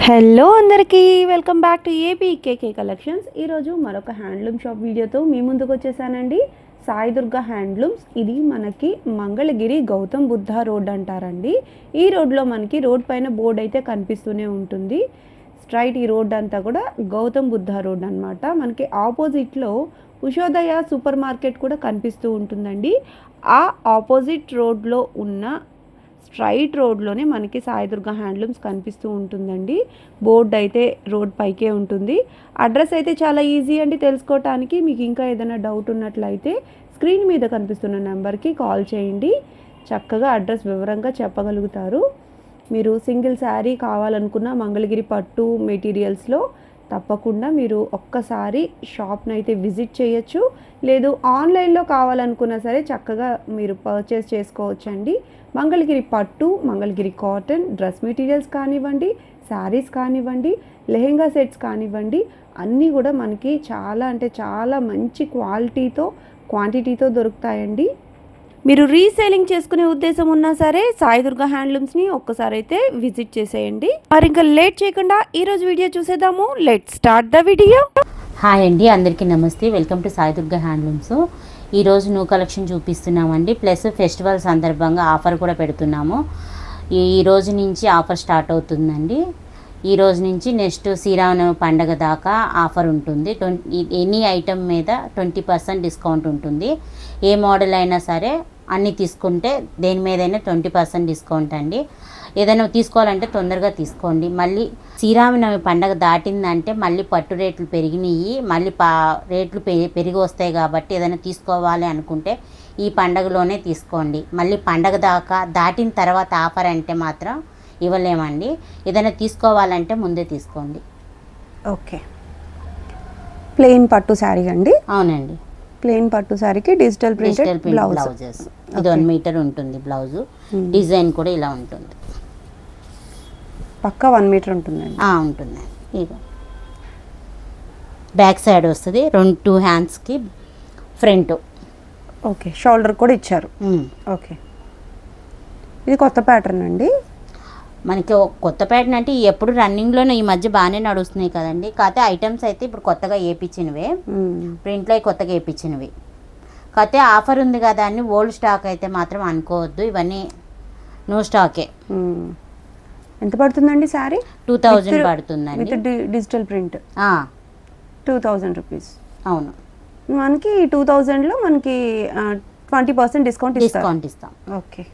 Hello అందరికీ welcome back to APKK collections. ఈరోజు మరొక హ్యాండ్లూమ్ షాప్ వీడియోతో మీ ముందుకు వచ్చేసానండి. సాయి దుర్గా హ్యాండ్లూమ్స్. ఇది మనకి మంగళగిరి గౌతమ్ బుద్ధ రోడ్ అంటారండి. ఈ రోడ్లో మనకి రోడ్ పైన బోర్డు అయితే కనిపిస్తూనే ఉంటుంది. స్ట్రైట్ ఈ రోడ్ అంతా కూడా గౌతమ్ బుద్ధ రోడ్ అనమాట. మనకి ఆపోజిట్లో ఉషోదయ సూపర్ మార్కెట్ కూడా కనిపిస్తూ ఉంటుందండి. ఆ ఆపోజిట్ రోడ్లో ఉన్న స్ట్రైట్ రోడ్లోనే మనకి సాయి దుర్గా హ్యాండ్లూమ్స్ కనిపిస్తూ ఉంటుందండి. బోర్డు అయితే రోడ్ పైకే ఉంటుంది. అడ్రస్ అయితే చాలా ఈజీ అండి తెలుసుకోవటానికి. మీకు ఇంకా ఏదైనా డౌట్ ఉన్నట్లయితే స్క్రీన్ మీద కనిపిస్తున్న నెంబర్కి కాల్ చేయండి. చక్కగా అడ్రస్ వివరంగా చెప్పగలుగుతారు. మీరు సింగిల్ శారీ కావాలనుకున్న మంగళగిరి పట్టు మెటీరియల్స్లో తప్పకుండా మీరు ఒక్కసారి షాప్ని అయితే విజిట్ చేయొచ్చు. లేదు ఆన్లైన్లో కావాలనుకున్నా సరే చక్కగా మీరు పర్చేస్ చేసుకోవచ్చండి. మంగళగిరి పట్టు, మంగళగిరి కాటన్ డ్రెస్ మెటీరియల్స్ కానివ్వండి, శారీస్ కానివ్వండి, లెహెంగా సెట్స్ కానివ్వండి, అన్నీ కూడా మనకి చాలా అంటే చాలా మంచి క్వాంటిటీతో దొరుకుతాయండి. మీరు రీసేలింగ్ చేసుకునే ఉద్దేశం ఉన్నా సరే సాయి దుర్గా హ్యాండ్లూమ్స్ని ఒక్కసారి అయితే విజిట్ చేసేయండి. మరి ఇంకా లేట్ చేయకుండా ఈరోజు వీడియో చూసేద్దాము. Let start the video. Hi అండి, అందరికీ నమస్తే. Welcome to Sai Durga handlooms. ఈరోజు న్యూ కలెక్షన్ చూపిస్తున్నామండి. ప్లస్ ఫెస్టివల్ సందర్భంగా ఆఫర్ కూడా పెడుతున్నాము. ఈ రోజు నుంచి ఆఫర్ స్టార్ట్ అవుతుందండి. ఈ రోజు నుంచి నెక్స్ట్ శ్రీరామనవమి పండగ దాకా ఆఫర్ ఉంటుంది. ఎనీ ఐటమ్ మీద 20% డిస్కౌంట్ ఉంటుంది. ఏ మోడల్ అయినా సరే అన్నీ తీసుకుంటే దేని మీదైనా 20% డిస్కౌంట్ అండి. ఏదైనా తీసుకోవాలంటే తొందరగా తీసుకోండి. మళ్ళీ శ్రీరామనవమి పండగ దాటిందంటే మళ్ళీ పట్టు రేట్లు పెరిగినాయి, మళ్ళీ రేట్లు పెరిగి వస్తాయి. కాబట్టి ఏదైనా తీసుకోవాలి అనుకుంటే ఈ పండగలోనే తీసుకోండి. మళ్ళీ పండగ దాటిన తర్వాత ఆఫర్ అంటే మాత్రం ఇవ్వలేమండి. ఏదైనా తీసుకోవాలంటే ముందే తీసుకోండి. ఓకే, ప్లెయిన్ పట్టు శారీ అండి. అవునండి, ప్లెయిన్ పట్టు శారీకి డిజిటల్ ప్రింటెడ్ బ్లౌజెస్. ఇది 1 మీటర్ ఉంటుంది బ్లౌజు. డిజైన్ కూడా ఇలా ఉంటుంది. పక్కా 1 మీటర్ ఉంటుందండి. ఉంటుంది. ఇగో బ్యాక్ సైడ్ వస్తుంది, 2 హ్యాండ్స్కి ఫ్రంట్. ఓకే, షోల్డర్ కూడా ఇచ్చారు. ఓకే, ఇది కొత్త ప్యాటర్న్ అండి. మనకి కొత్త ప్యాటర్న్ అంటే ఎప్పుడు రన్నింగ్లోనే ఈ మధ్య బాగానే నడుస్తున్నాయి కదండి. కాకపోతే ఐటమ్స్ అయితే ఇప్పుడు కొత్తగా వేయించినవే, ప్రింట్లో కొత్తగా వేయించినవి. కాకపోతే ఆఫర్ ఉంది కదా అని ఓల్డ్ స్టాక్ అయితే మాత్రం అనుకోవద్దు. ఇవన్నీ న్యూ స్టాకే. ఎంత పడుతుందండి శారీ? 2000 పడుతుందండి విత్ డిజిటల్ ప్రింట్. 2000 రూపీస్. అవును, మనకి 2000లో మనకి 20% డిస్కౌంట్ ఇస్తాం. ఓకే,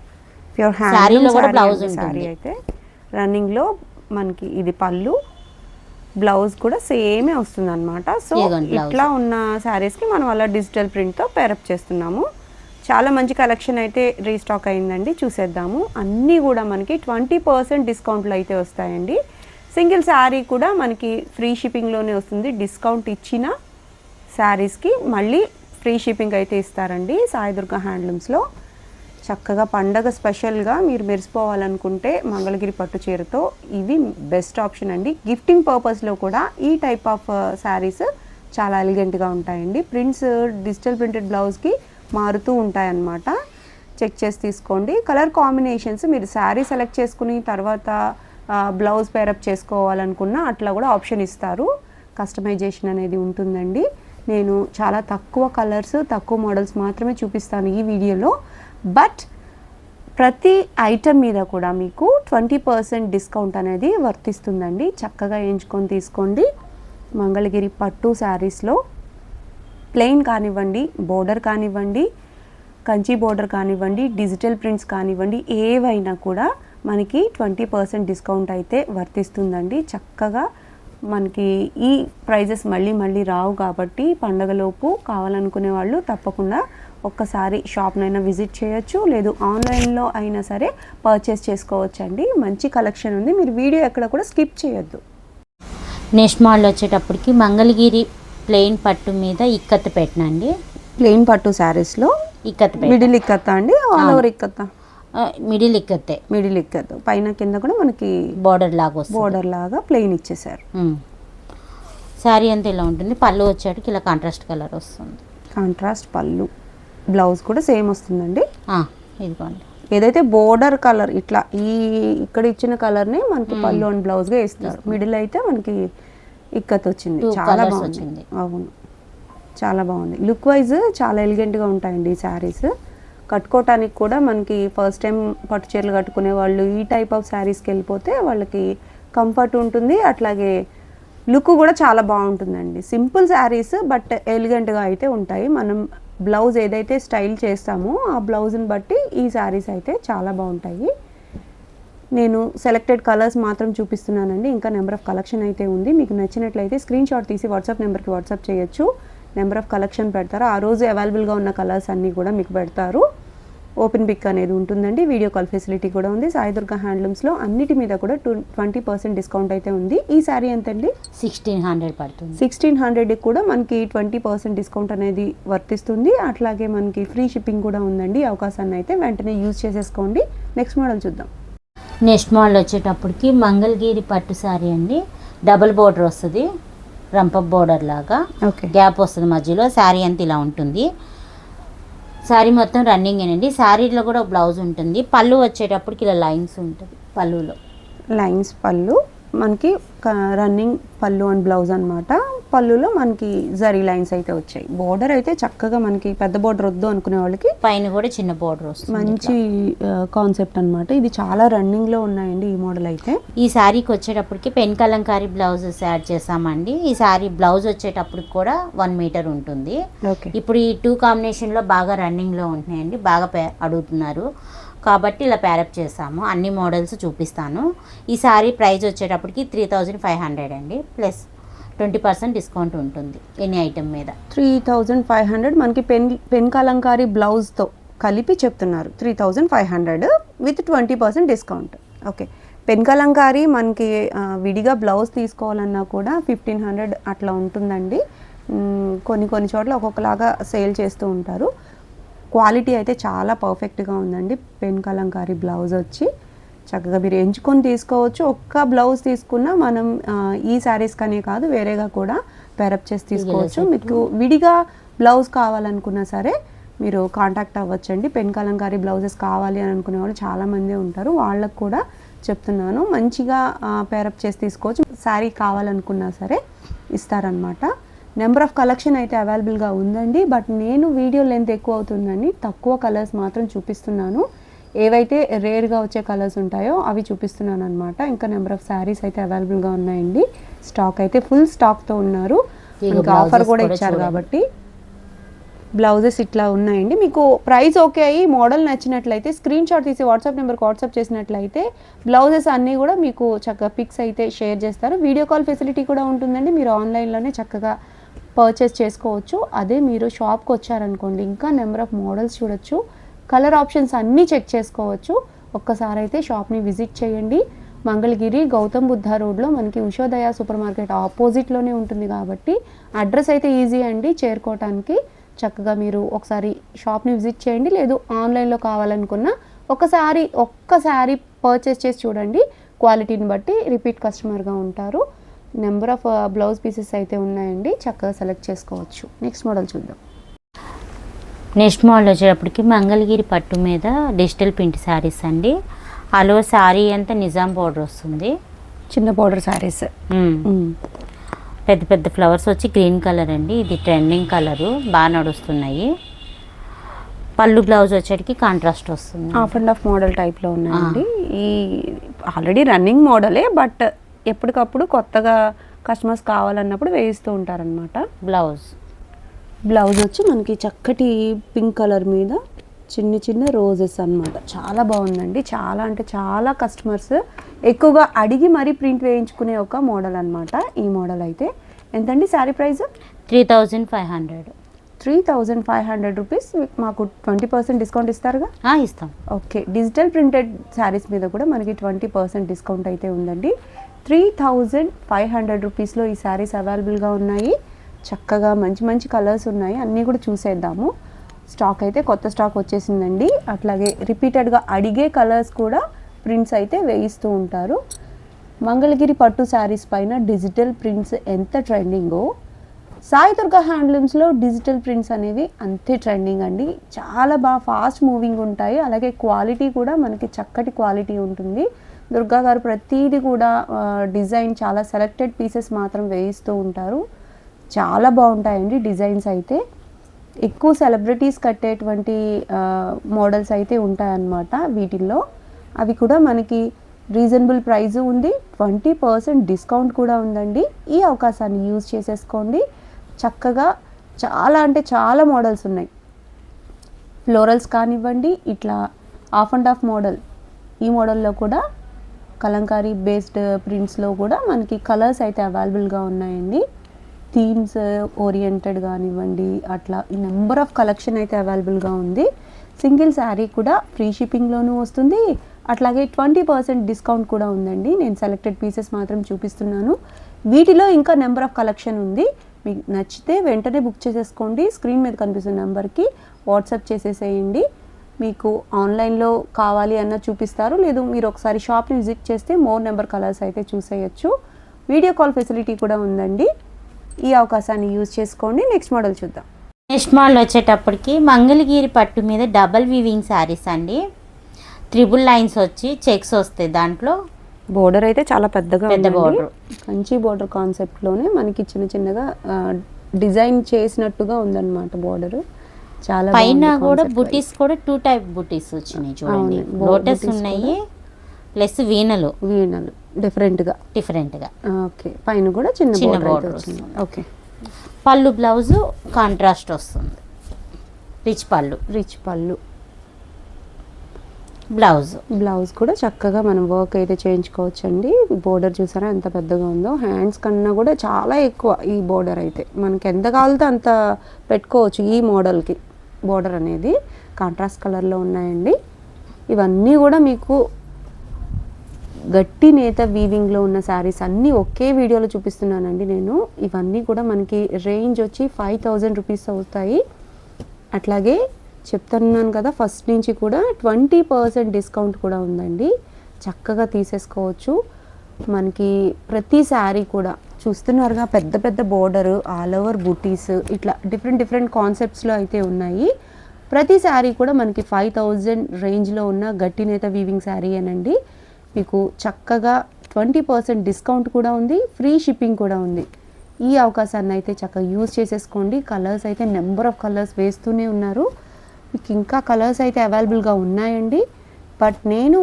ప్యూర్ శారీలో కూడా బ్లౌజ్ ఉంటుంది. అయితే రన్నింగ్లో మనకి ఇది పళ్ళు, బ్లౌజ్ కూడా సేమే వస్తుంది అనమాట. సో ఇట్లా ఉన్న శారీస్కి మనం అలా డిజిటల్ ప్రింట్తో పేరప్ చేస్తున్నాము. చాలా మంచి కలెక్షన్ అయితే రీస్టాక్ అయిందండి. చూసేద్దాము. అన్నీ కూడా మనకి 20% డిస్కౌంట్లు అయితే వస్తాయండి. సింగిల్ శారీ కూడా మనకి ఫ్రీ షిప్పింగ్లోనే వస్తుంది. డిస్కౌంట్ ఇచ్చిన శారీస్కి మళ్ళీ ఫ్రీ షిప్పింగ్ అయితే ఇస్తారండి సాయి దుర్గా హ్యాండ్లూమ్స్లో. చక్కగా పండగ స్పెషల్గా మీరు మెరిసిపోవాలనుకుంటే మంగళగిరి పట్టు చీరతో ఇవి బెస్ట్ ఆప్షన్ అండి. గిఫ్టింగ్ పర్పస్లో కూడా ఈ టైప్ ఆఫ్ శారీస్ చాలా ఎలిగెంట్గా ఉంటాయండి. ప్రింట్స్ డిజిటల్ ప్రింటెడ్ బ్లౌజ్కి మారుతూ ఉంటాయన్నమాట. చెక్ చేసి తీసుకోండి. కలర్ కాంబినేషన్స్ మీరు శారీ సెలెక్ట్ చేసుకుని తర్వాత బ్లౌజ్ పేరప్ చేసుకోవాలనుకున్న అట్లా కూడా ఆప్షన్ ఇస్తారు. కస్టమైజేషన్ అనేది ఉంటుందండి. నేను చాలా తక్కువ కలర్స్, తక్కువ మోడల్స్ మాత్రమే చూపిస్తాను ఈ వీడియోలో. బట్ ప్రతి ఐటమ్ మీద కూడా మీకు 20% డిస్కౌంట్ అనేది వర్తిస్తుందండి. చక్కగా ఎంచుకొని తీసుకోండి. మంగళగిరి పట్టు శారీస్లో ప్లెయిన్ కానివ్వండి, బోర్డర్ కానివ్వండి, కంచి బోర్డర్ కానివ్వండి, డిజిటల్ ప్రింట్స్ కానివ్వండి, ఏవైనా కూడా మనకి 20% డిస్కౌంట్ అయితే వర్తిస్తుందండి. చక్కగా మనకి ఈ ప్రైజెస్ మళ్ళీ రావు కాబట్టి పండగలోపు కావాలనుకునే వాళ్ళు తప్పకుండా ఒక్కసారి షాప్నైనా విజిట్ చేయొచ్చు. లేదు ఆన్లైన్లో అయినా సరే పర్చేస్ చేసుకోవచ్చండి. మంచి కలెక్షన్ ఉంది. మీరు వీడియో ఎక్కడ కూడా స్కిప్ చేయొద్దు. నెక్స్ట్ మోడల్ వచ్చేటప్పటికి మంగళగిరి ప్లెయిన్ పట్టు మీద ఇక్కత్ పెట్టినండి. ప్లెయిన్ పట్టు శారీస్లో ఇక్కత్, మిడిల్ ఇక్కత్ అండి, ఆల్ ఓవర్ ఇక్కత్. మిడిల్ ఇక్కతే, మిడిల్ ఇక్కత్. పైన కింద కూడా మనకి బోర్డర్ లాగా ప్లెయిన్ ఇచ్చేసారు. శారీ అంతా ఇలా ఉంటుంది. పళ్ళు వచ్చేటికి ఇలా కాంట్రాస్ట్ కలర్ వస్తుంది. కాంట్రాస్ట్ పళ్ళు. బ్లౌజ్ కూడా సేమ్ వస్తుందండి. ఇదిగోండి ఏదైతే బోర్డర్ కలర్ ఇట్లా ఇక్కడ ఇచ్చిన కలర్ని మనకి పళ్ళు అండ్ బ్లౌజ్గా ఇస్తారు. మిడిల్ అయితే మనకి ఇక్కత్ వచ్చింది, చాలా బాగుంది. అవును, చాలా బాగుంది. లుక్ వైజ్ చాలా ఎలిగెంట్గా ఉంటాయండి ఈ శారీస్. కట్టుకోవటానికి కూడా మనకి ఫస్ట్ టైం పట్టు చీరలు కట్టుకునే వాళ్ళు ఈ టైప్ ఆఫ్ శారీస్కి వెళ్ళిపోతే వాళ్ళకి కంఫర్ట్ ఉంటుంది, అట్లాగే లుక్ కూడా చాలా బాగుంటుందండి. సింపుల్ శారీస్ బట్ ఎలిగెంట్గా అయితే ఉంటాయి. మనం బ్లౌజ్ ఏదైతే స్టైల్ చేస్తామో ఆ బ్లౌజ్ని బట్టి ఈ శారీస్ అయితే చాలా బాగుంటాయి. నేను సెలెక్టెడ్ కలర్స్ మాత్రం చూపిస్తున్నానండి, ఇంకా నెంబర్ ఆఫ్ కలెక్షన్ అయితే ఉంది. మీకు నచ్చినట్లయితే స్క్రీన్ షాట్ తీసి వాట్సాప్ నెంబర్కి వాట్సాప్ చేయొచ్చు. నెంబర్ ఆఫ్ కలెక్షన్ పెడతారు, ఆ రోజు అవైలబుల్గా ఉన్న కలర్స్ అన్నీ కూడా మీకు పెడతారు. ఓపెన్ పిక్ అనేది ఉంటుందండి, వీడియో కాల్ ఫెసిలిటీ కూడా ఉంది. సాయి దుర్గా హ్యాండ్లూమ్స్లో అన్నిటి మీద కూడా 20% డిస్కౌంట్ అయితే ఉంది. ఈ శారీ ఎంతండి? 1600 పడుతుంది. 1600 కూడా మనకి 20% డిస్కౌంట్ అనేది వర్తిస్తుంది. అట్లాగే మనకి ఫ్రీ షిప్పింగ్ కూడా ఉందండి. ఈ అవకాశాన్ని అయితే వెంటనే యూజ్ చేసేసుకోండి. నెక్స్ట్ మోడల్ చూద్దాం. నెక్స్ట్ మోడల్ వచ్చేటప్పటికి మంగళగిరి పట్టు శారీ అండి. డబుల్ బోర్డర్ వస్తుంది, రంప బోర్డర్ లాగా గ్యాప్ వస్తుంది మధ్యలో. శారీ అంతా ఇలా ఉంటుంది. శారీ మొత్తం రన్నింగ్ అండి. శారీలో కూడా బ్లౌజ్ ఉంటుంది. పళ్ళు వచ్చేటప్పటికి ఇలా లైన్స్ ఉంటుంది, పళ్ళులో లైన్స్ పళ్ళు మనకి రన్నింగ్ పళ్ళు అండ్ బ్లౌజ్ అనమాట. పళ్ళులో మనకి జరీ లైన్స్ అయితే వచ్చాయి. బోర్డర్ అయితే చక్కగా మనకి పెద్ద బోర్డర్ వద్దు అనుకునే వాళ్ళకి పైన కూడా చిన్న బోర్డర్ వస్తుంది. మంచి కాన్సెప్ట్ అనమాట. ఇది చాలా రన్నింగ్లో ఉన్నాయండి ఈ మోడల్ అయితే. ఈ శారీకి వచ్చేటప్పటికి పెన్ కలంకారీ బ్లౌజెస్ యాడ్ చేసామండి. ఈ శారీ బ్లౌజ్ వచ్చేటప్పటికి కూడా 1 మీటర్ ఉంటుంది. ఇప్పుడు ఈ 2 కాంబినేషన్లో బాగా రన్నింగ్లో ఉంటున్నాయండి, బాగా అడుగుతున్నారు కాబట్టి ఇలా ప్యారప్ చేసాము. అన్ని మోడల్స్ చూపిస్తాను. ఈ శారీ ప్రైస్ వచ్చేటప్పటికి 3500 అండి, ప్లస్ 20% డిస్కౌంట్ ఉంటుంది ఎనీ ఐటమ్ మీద. 3500 మనకి పెన్ కలంకారీ బ్లౌజ్తో కలిపి చెప్తున్నారు. 3500 with 20% discount. Okay, pen Kalamkari మనకి విడిగా బ్లౌజ్ తీసుకోవాలన్నా కూడా 1500 అట్లా ఉంటుందండి. కొన్ని చోట్ల ఒక్కొక్కలాగా సేల్ చేస్తూ ఉంటారు. క్వాలిటీ అయితే చాలా పర్ఫెక్ట్గా ఉందండి. పెన్ కలంకారీ బ్లౌజ్ వచ్చి చక్కగా మీరు ఎంచుకొని తీసుకోవచ్చు. ఒక్క బ్లౌజ్ తీసుకున్నా మనం ఈ శారీస్ కనే కాదు వేరేగా కూడా పేరప్ చేసి తీసుకోవచ్చు. మీకు విడిగా బ్లౌజ్ కావాలనుకున్నా సరే మీరు కాంటాక్ట్ అవ్వచ్చండి. పెన్ కలంకారీ బ్లౌజెస్ కావాలి అని అనుకునే వాళ్ళు చాలామంది ఉంటారు, వాళ్ళకు కూడా చెప్తున్నాను. మంచిగా పేరప్ చేసి తీసుకోవచ్చు. శారీ కావాలనుకున్నా సరే ఇస్తారనమాట. నెంబర్ ఆఫ్ కలెక్షన్ అయితే అవైలబుల్గా ఉందండి, బట్ నేను వీడియో లెంత్ ఎక్కువ అవుతుందని తక్కువ కలర్స్ మాత్రం చూపిస్తున్నాను. ఏవైతే రేర్గా వచ్చే కలర్స్ ఉంటాయో అవి చూపిస్తున్నాను అనమాట. ఇంకా నెంబర్ ఆఫ్ శారీస్ అయితే అవైలబుల్గా ఉన్నాయండి. స్టాక్ అయితే ఫుల్ స్టాక్తో ఉన్నారు. ఇంకా ఆఫర్ కూడా ఇచ్చారు కాబట్టి బ్లౌజెస్ ఇట్లా ఉన్నాయండి. మీకు ప్రైస్ ఓకే అయ్యి మోడల్ నచ్చినట్లయితే స్క్రీన్ షాట్ తీసి వాట్సాప్ నెంబర్కి వాట్సాప్ చేసినట్లయితే బ్లౌజెస్ అన్నీ కూడా మీకు చక్కగా పిక్స్ అయితే షేర్ చేస్తారు. వీడియో కాల్ ఫెసిలిటీ కూడా ఉంటుందండి. మీరు ఆన్లైన్లోనే చక్కగా పర్చేస్ చేసుకోవచ్చు. అదే మీరు షాప్కి వచ్చారనుకోండి ఇంకా నెంబర్ ఆఫ్ మోడల్స్ చూడొచ్చు, కలర్ ఆప్షన్స్ అన్నీ చెక్ చేసుకోవచ్చు. ఒక్కసారి అయితే షాప్ని విజిట్ చేయండి. మంగళగిరి గౌతమ్ బుద్ధ రోడ్లో మనకి ఉషోదయ సూపర్ మార్కెట్ ఆపోజిట్లోనే ఉంటుంది కాబట్టి అడ్రస్ అయితే ఈజీ అండి చేరుకోవటానికి. చక్కగా మీరు ఒకసారి షాప్ని విజిట్ చేయండి, లేదు ఆన్లైన్లో కావాలనుకున్నా ఒక్కసారి పర్చేస్ చేసి చూడండి. క్వాలిటీని బట్టి రిపీట్ కస్టమర్గా ఉంటారు. నెంబర్ ఆఫ్ బ్లౌజ్ పీసెస్ అయితే ఉన్నాయండి, చక్కగా సెలెక్ట్ చేసుకోవచ్చు. నెక్స్ట్ మోడల్ చూద్దాం. నెక్స్ట్ మోడల్ వచ్చేటప్పటికి మంగళగిరి పట్టు మీద డిజిటల్ ప్రింట్ శారీస్ అండి. అలో శారీ అంతా నిజాం బోర్డర్ వస్తుంది, చిన్న బోర్డర్ శారీస్, పెద్ద పెద్ద ఫ్లవర్స్ వచ్చి గ్రీన్ కలర్ అండి. ఇది ట్రెండింగ్ కలరు, బాగా నడుస్తున్నాయి. పళ్ళు బ్లౌజ్ వచ్చేటికి కాంట్రాస్ట్ వస్తుంది. హాఫ్ అండ్ హాఫ్ మోడల్ టైప్లో ఉన్నాయండి. ఈ ఆల్రెడీ రన్నింగ్ మోడలే, బట్ ఎప్పటికప్పుడు కొత్తగా కస్టమర్స్ కావాలన్నప్పుడు వేయిస్తూ ఉంటారనమాట. బ్లౌజ్ వచ్చి మనకి చక్కటి పింక్ కలర్ మీద చిన్న రోజెస్ అన్నమాట. చాలా బాగుందండి. చాలా అంటే చాలా కస్టమర్స్ ఎక్కువగా అడిగి మరీ ప్రింట్ వేయించుకునే ఒక మోడల్ అనమాట ఈ మోడల్ అయితే. ఎంతండి శారీ ప్రైస్? 3500. 3500 రూపీస్. మాకు 20% డిస్కౌంట్ ఇస్తారుగా? ఇస్తాం. ఓకే, డిజిటల్ ప్రింటెడ్ శారీస్ మీద కూడా మనకి 20% డిస్కౌంట్ అయితే ఉందండి. 3500 రూపీస్లో ఈ శారీస్ అవైలబుల్గా ఉన్నాయి. చక్కగా మంచి మంచి కలర్స్ ఉన్నాయి, అన్నీ కూడా చూసేద్దాము. స్టాక్ అయితే కొత్త స్టాక్ వచ్చేసిందండి. అట్లాగే రిపీటెడ్గా అడిగే కలర్స్ కూడా ప్రింట్స్ అయితే వేయిస్తూ ఉంటారు. మంగళగిరి పట్టు శారీస్ పైన డిజిటల్ ప్రింట్స్ ఎంత ట్రెండింగో సాయి దుర్గా హ్యాండ్లూమ్స్లో డిజిటల్ ప్రింట్స్ అనేవి అంతే ట్రెండింగ్ అండి. చాలా బాగా ఫాస్ట్ మూవింగ్ ఉంటాయి, అలాగే క్వాలిటీ కూడా మనకి చక్కటి క్వాలిటీ ఉంటుంది. దుర్గా గారు ప్రతిదీ కూడా డిజైన్ చాలా సెలెక్టెడ్ పీసెస్ మాత్రం వేయిస్తూ ఉంటారు. చాలా బాగుంటాయండి డిజైన్స్ అయితే. ఎక్కువ సెలబ్రిటీస్ కట్టేటువంటి మోడల్స్ అయితే ఉంటాయన్నమాట వీటిల్లో. అవి కూడా మనకి రీజనబుల్ ప్రైస్ ఉంది, 20% డిస్కౌంట్ కూడా ఉందండి. ఈ అవకాశాన్ని యూజ్ చేసేసుకోండి. చక్కగా చాలా అంటే చాలా మోడల్స్ ఉన్నాయి. ఫ్లోరల్స్ కానివ్వండి, ఇట్లా ఆఫ్ అండ్ ఆఫ్ మోడల్, ఈ మోడల్లో కూడా కలంకారీ బేస్డ్ ప్రింట్స్లో కూడా మనకి కలర్స్ అయితే అవైలబుల్గా ఉన్నాయండి. థీమ్స్ ఓరియంటెడ్ కానివ్వండి, అట్లా నెంబర్ ఆఫ్ కలెక్షన్ అయితే అవైలబుల్గా ఉంది. సింగిల్ శారీ కూడా ఫ్రీ షిప్పింగ్లోనూ వస్తుంది, అట్లాగే 20% డిస్కౌంట్ కూడా ఉందండి. నేను సెలెక్టెడ్ పీసెస్ మాత్రం చూపిస్తున్నాను. వీటిలో ఇంకా నెంబర్ ఆఫ్ కలెక్షన్ ఉంది. మీకు నచ్చితే వెంటనే బుక్ చేసేసుకోండి. స్క్రీన్ మీద కనిపిస్తున్న నెంబర్కి వాట్సాప్ చేసేసేయండి. మీకు ఆన్లైన్లో కావాలి అన్న చూపిస్తారు, లేదు మీరు ఒకసారి షాప్ని విజిట్ చేస్తే మోర్ నెంబర్ కలర్స్ అయితే చూసేయచ్చు. వీడియో కాల్ ఫెసిలిటీ కూడా ఉందండి. ఈ అవకాశాన్ని యూజ్ చేసుకోండి. నెక్స్ట్ మోడల్ చూద్దాం. నెక్స్ట్ మోడల్ వచ్చేటప్పటికి మంగళగిరి పట్టు మీద డబల్ వీవింగ్ శారీస్ అండి. ట్రిపుల్ లైన్స్ వచ్చి చెక్స్ వస్తాయి. దాంట్లో బోర్డర్ అయితే చాలా పెద్ద బోర్డర్, కంచి బోర్డర్ కాన్సెప్ట్లోనే మనకి చిన్న చిన్నగా డిజైన్ చేసినట్టుగా ఉందన్నమాట బోర్డర్. చాలా పైన కూడా బుటీస్ కూడా 2 టైప్ బుటీస్ వచ్చినాయి చూడండి. లోటస్ ఉన్నాయి ప్లస్ వీణలు డిఫరెంట్గా. ఓకే, పైన కూడా చిన్న బోర్డర్ వచ్చింది. ఓకే, పళ్ళు బ్లౌజ్ కాంట్రాస్ట్ వస్తుంది, రిచ్ పళ్ళు. బ్లౌజ్ కూడా చక్కగా మనం వర్క్ అయితే చేయించుకోవచ్చండి. బోర్డర్ చూసారా ఎంత పెద్దగా ఉందో, హ్యాండ్స్ కన్నా కూడా చాలా ఎక్కువ ఈ బోర్డర్ అయితే. మనకి ఎంత కావాలితే అంత పెట్టుకోవచ్చు. ఈ మోడల్కి బోర్డర్ అనేది కాంట్రాస్ట్ కలర్లో ఉన్నాయండి. ఇవన్నీ కూడా మీకు గట్టి నేత వీవింగ్లో ఉన్న శారీస్ అన్నీ ఒకే వీడియోలో చూపిస్తున్నానండి నేను. ఇవన్నీ కూడా మనకి రేంజ్ వచ్చి 5000 రూపీస్ అవుతాయి. అట్లాగే చెప్తున్నాను కదా, ఫస్ట్ నుంచి కూడా 20% డిస్కౌంట్ కూడా ఉందండి. చక్కగా తీసేసుకోవచ్చు. మనకి ప్రతి శారీ కూడా చూస్తున్నారుగా, పెద్ద పెద్ద బోర్డరు, ఆల్ ఓవర్ బుటీస్, ఇట్లా డిఫరెంట్ కాన్సెప్ట్స్లో అయితే ఉన్నాయి. ప్రతి శారీ కూడా మనకి 5000 రేంజ్లో ఉన్న గట్టి నేత వీవింగ్ శారీ అనండి. మీకు చక్కగా 20% డిస్కౌంట్ కూడా ఉంది, ఫ్రీ షిప్పింగ్ కూడా ఉంది. ఈ అవకాశాన్ని అయితే చక్కగా యూజ్ చేసేసుకోండి. కలర్స్ అయితే నెంబర్ ఆఫ్ కలర్స్ వేస్తూనే ఉన్నారు. మీకు ఇంకా కలర్స్ అయితే అవైలబుల్గా ఉన్నాయండి. బట్ నేను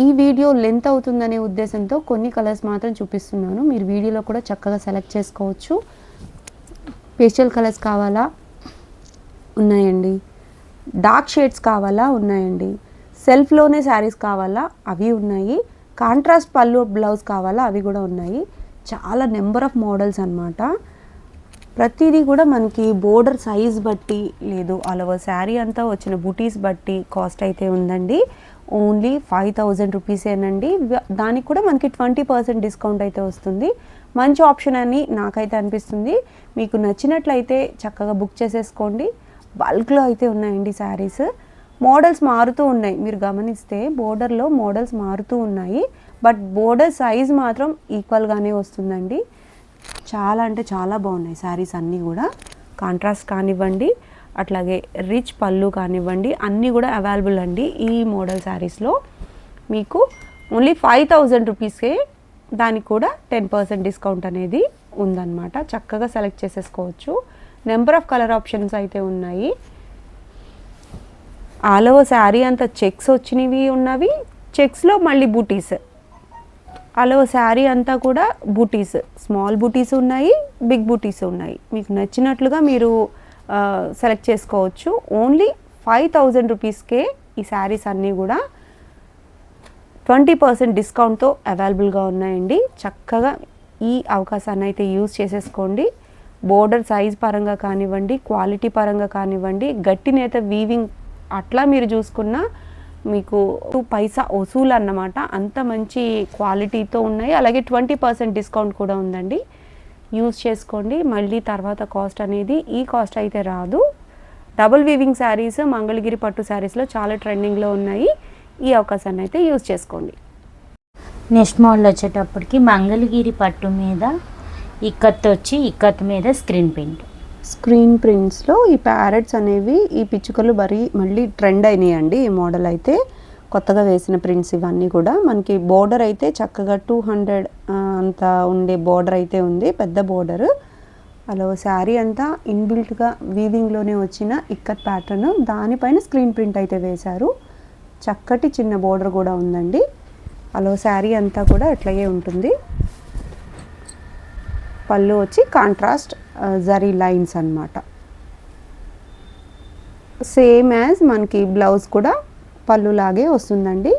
ఈ వీడియో లెంత్ అవుతుందనే ఉద్దేశంతో కొన్ని కలర్స్ మాత్రం చూపిస్తున్నాను. మీరు వీడియోలో కూడా చక్కగా సెలెక్ట్ చేసుకోవచ్చు. పేస్టల్ కలర్స్ కావాలా ఉన్నాయండి, డార్క్ షేడ్స్ కావాలా ఉన్నాయండి, సెల్ఫ్లోనే శారీస్ కావాలా అవి ఉన్నాయి, కాంట్రాస్ట్ పళ్ళు బ్లౌజ్ కావాలా అవి కూడా ఉన్నాయి. చాలా నెంబర్ ఆఫ్ మోడల్స్ అన్నమాట. ప్రతిదీ కూడా మనకి బోర్డర్ సైజ్ బట్టి, లేదు ఆల్ ఓవర్ శారీ అంతా వచ్చిన బుటీస్ బట్టి కాస్ట్ అయితే ఉందండి. ఓన్లీ 5000 రూపీసేనండి. దానికి కూడా మనకి 20% డిస్కౌంట్ అయితే వస్తుంది. మంచి ఆప్షన్ అని నాకైతే అనిపిస్తుంది. మీకు నచ్చినట్లయితే చక్కగా బుక్ చేసేసుకోండి. బల్క్లో అయితే ఉన్నాయండి శారీస్. మోడల్స్ మారుతూ ఉన్నాయి, మీరు గమనిస్తే బోర్డర్లో మోడల్స్ మారుతూ ఉన్నాయి. బట్ బోర్డర్ సైజ్ మాత్రం ఈక్వల్గానే వస్తుందండి. చాలా అంటే చాలా బాగున్నాయి శారీస్ అన్నీ కూడా. కాంట్రాస్ట్ కానివ్వండి, అట్లాగే రిచ్ పళ్ళు కానివ్వండి, అన్నీ కూడా అవైలబుల్ అండి. ఈ మోడల్ శారీస్లో మీకు ఓన్లీ 5000 రూపీస్కే దానికి కూడా 10% డిస్కౌంట్ అనేది ఉందన్నమాట. చక్కగా సెలెక్ట్ చేసేసుకోవచ్చు. నెంబర్ ఆఫ్ కలర్ ఆప్షన్స్ అయితే ఉన్నాయి. ఆల్ ఓవర్ శారీ అంతా చెక్స్ వచ్చినవి ఉన్నవి, చెక్స్లో మళ్ళీ బూటీస్. ఆల్ ఓవర్ శారీ అంతా కూడా బూటీస్, స్మాల్ బూటీస్ ఉన్నాయి, బిగ్ బూటీస్ ఉన్నాయి. మీకు నచ్చినట్లుగా మీరు సెలెక్ట్ చేసుకోవచ్చు. ఓన్లీ 5000 రూపీస్కే ఈ శారీస్ అన్నీ కూడా 20% డిస్కౌంట్తో అవైలబుల్గా ఉన్నాయండి. చక్కగా ఈ అవకాశాన్ని అయితే యూజ్ చేసేసుకోండి. బోర్డర్ సైజ్ పరంగా కానివ్వండి, క్వాలిటీ పరంగా కానివ్వండి, గట్టి నేత వీవింగ్ అట్లా మీరు చూసుకున్న మీకు 2 పైసా వసూలు అన్నమాట. అంత మంచి క్వాలిటీతో ఉన్నాయి. అలాగే 20% డిస్కౌంట్ కూడా ఉందండి. యూజ్ చేసుకోండి. మళ్ళీ తర్వాత కాస్ట్ అనేది ఈ కాస్ట్ అయితే రాదు. డబుల్ వీవింగ్ శారీస్ మంగళగిరి పట్టు శారీస్లో చాలా ట్రెండింగ్లో ఉన్నాయి. ఈ అవకాశాన్ని అయితే యూజ్ చేసుకోండి. నెక్స్ట్ మోడల్ వచ్చేటప్పటికి మంగళగిరి పట్టు మీద ఇక్కత్ వచ్చి ఇక్కత్ మీద స్క్రీన్ ప్రింట్. స్క్రీన్ ప్రింట్స్లో ఈ ప్యారెట్స్ అనేవి ఈ పిచ్చుకలు మళ్ళీ ట్రెండ్ అయినాయండి. ఈ మోడల్ అయితే కొత్తగా వేసిన ప్రింట్స్ ఇవన్నీ కూడా. మనకి బోర్డర్ అయితే చక్కగా 200 అంత ఉండే బోర్డర్ అయితే ఉంది, పెద్ద బోర్డర్. అలా శారీ అంతా ఇన్బిల్ట్గా వీవింగ్లోనే వచ్చిన ఇక్కత్ ప్యాటర్న్, దానిపైన స్క్రీన్ ప్రింట్ అయితే వేశారు. చక్కటి చిన్న బోర్డర్ కూడా ఉందండి. అలా శారీ అంతా కూడా అట్లాగే ఉంటుంది. పళ్ళు వచ్చి కాంట్రాస్ట్ జరీ లైన్స్ అన్నమాట. సేమ్ యాజ్ మనకి బ్లౌజ్ కూడా పళ్ళు లాగే వస్తుందండి.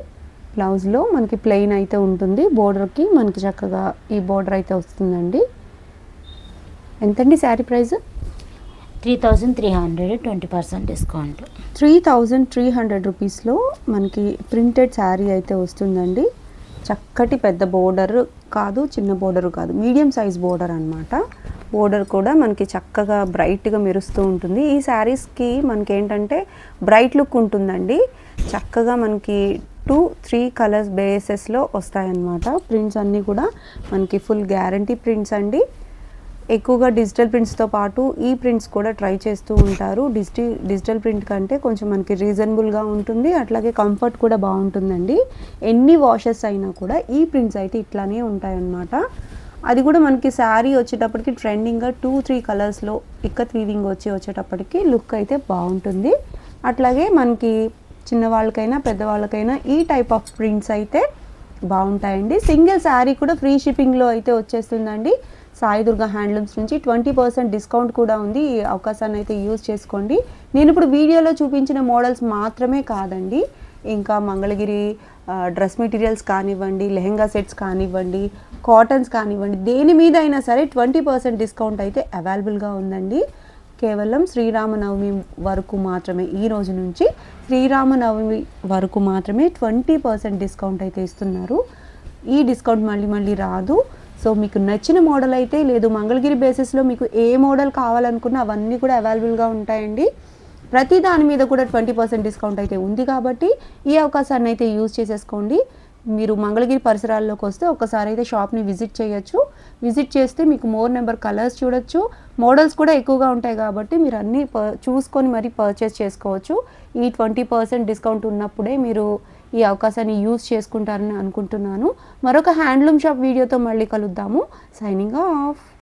బ్లౌజ్లో మనకి ప్లెయిన్ అయితే ఉంటుంది, బోర్డర్కి మనకి చక్కగా ఈ బోర్డర్ అయితే వస్తుందండి. ఎంతండి శారీ ప్రైస్? 3300, 20% డిస్కౌంట్. 3300 రూపీస్లో మనకి ప్రింటెడ్ శారీ అయితే వస్తుందండి. చక్కటి పెద్ద బోర్డర్ కాదు, చిన్న బోర్డర్ కాదు, మీడియం సైజ్ బోర్డర్ అనమాట. బోర్డర్ కూడా మనకి చక్కగా బ్రైట్గా మెరుస్తూ ఉంటుంది. ఈ శారీస్కి మనకి ఏంటంటే బ్రైట్ లుక్ ఉంటుందండి. చక్కగా మనకి 2-3 కలర్స్ బేసెస్లో వస్తాయన్నమాట. ప్రింట్స్ అన్నీ కూడా మనకి ఫుల్ గ్యారంటీ ప్రింట్స్ అండి. ఎక్కువగా డిజిటల్ ప్రింట్స్తో పాటు ఈ ప్రింట్స్ కూడా ట్రై చేస్తూ ఉంటారు. డిజిటల్ ప్రింట్ కంటే కొంచెం మనకి రీజనబుల్గా ఉంటుంది, అట్లాగే కంఫర్ట్ కూడా బాగుంటుందండి. ఎన్ని వాషెస్ అయినా కూడా ఈ ప్రింట్స్ అయితే ఇట్లానే ఉంటాయన్నమాట. అది కూడా మనకి శారీ వచ్చేటప్పటికి ట్రెండింగ్గా 2-3 కలర్స్లో ఇక్కత్ వీవింగ్ వచ్చేటప్పటికి లుక్ అయితే బాగుంటుంది. అట్లాగే మనకి చిన్నవాళ్ళకైనా పెద్దవాళ్ళకైనా ఈ టైప్ ఆఫ్ ప్రింట్స్ అయితే బాగుంటాయండి. సింగిల్ శారీ కూడా ఫ్రీ షిప్పింగ్లో అయితే వచ్చేస్తుందండి. సాయి దుర్గా హ్యాండ్లూమ్స్ నుంచి 20% డిస్కౌంట్ కూడా ఉంది. ఈ అవకాశాన్ని అయితే యూజ్ చేసుకోండి. నేను ఇప్పుడు వీడియోలో చూపించిన మోడల్స్ మాత్రమే కాదండి, ఇంకా మంగళగిరి డ్రెస్ మెటీరియల్స్ కానివ్వండి, లెహెంగా సెట్స్ కానివ్వండి, కాటన్స్ కానివ్వండి, దేని మీద అయినా సరే 20% డిస్కౌంట్ అయితే అవైలబుల్గా ఉందండి. కేవలం శ్రీరామనవమి వరకు మాత్రమే, ఈ రోజు నుంచి శ్రీరామనవమి వరకు మాత్రమే 20% డిస్కౌంట్ అయితే ఇస్తున్నారు. ఈ డిస్కౌంట్ మళ్ళీ రాదు. సో మీకు నచ్చిన మోడల్ అయితే లేదు, మంగళగిరి బేసిస్లో మీకు ఏ మోడల్ కావాలనుకున్నా అవన్నీ కూడా అవైలబుల్గా ఉంటాయండి. ప్రతి దాని మీద కూడా 20% డిస్కౌంట్ అయితే ఉంది కాబట్టి ఈ అవకాశాన్ని అయితే యూజ్ చేసేసుకోండి. మీరు మంగళగిరి పరిసరాల్లోకి వస్తే ఒకసారి అయితే షాప్ని విజిట్ చేయొచ్చు. విజిట్ చేస్తే మీకు మోర్ నెంబర్ కలర్స్ చూడొచ్చు, మోడల్స్ కూడా ఎక్కువగా ఉంటాయి కాబట్టి మీరు అన్నీ చూసుకొని మరీ పర్చేస్ చేసుకోవచ్చు. ఈ 20% డిస్కౌంట్ ఉన్నప్పుడే మీరు ఈ అవకాశాన్ని యూజ్ చేసుకుంటారని అనుకుంటున్నాను. మరొక హ్యాండ్లూమ్ షాప్ వీడియోతో మళ్ళీ కలుద్దాము. Signing off.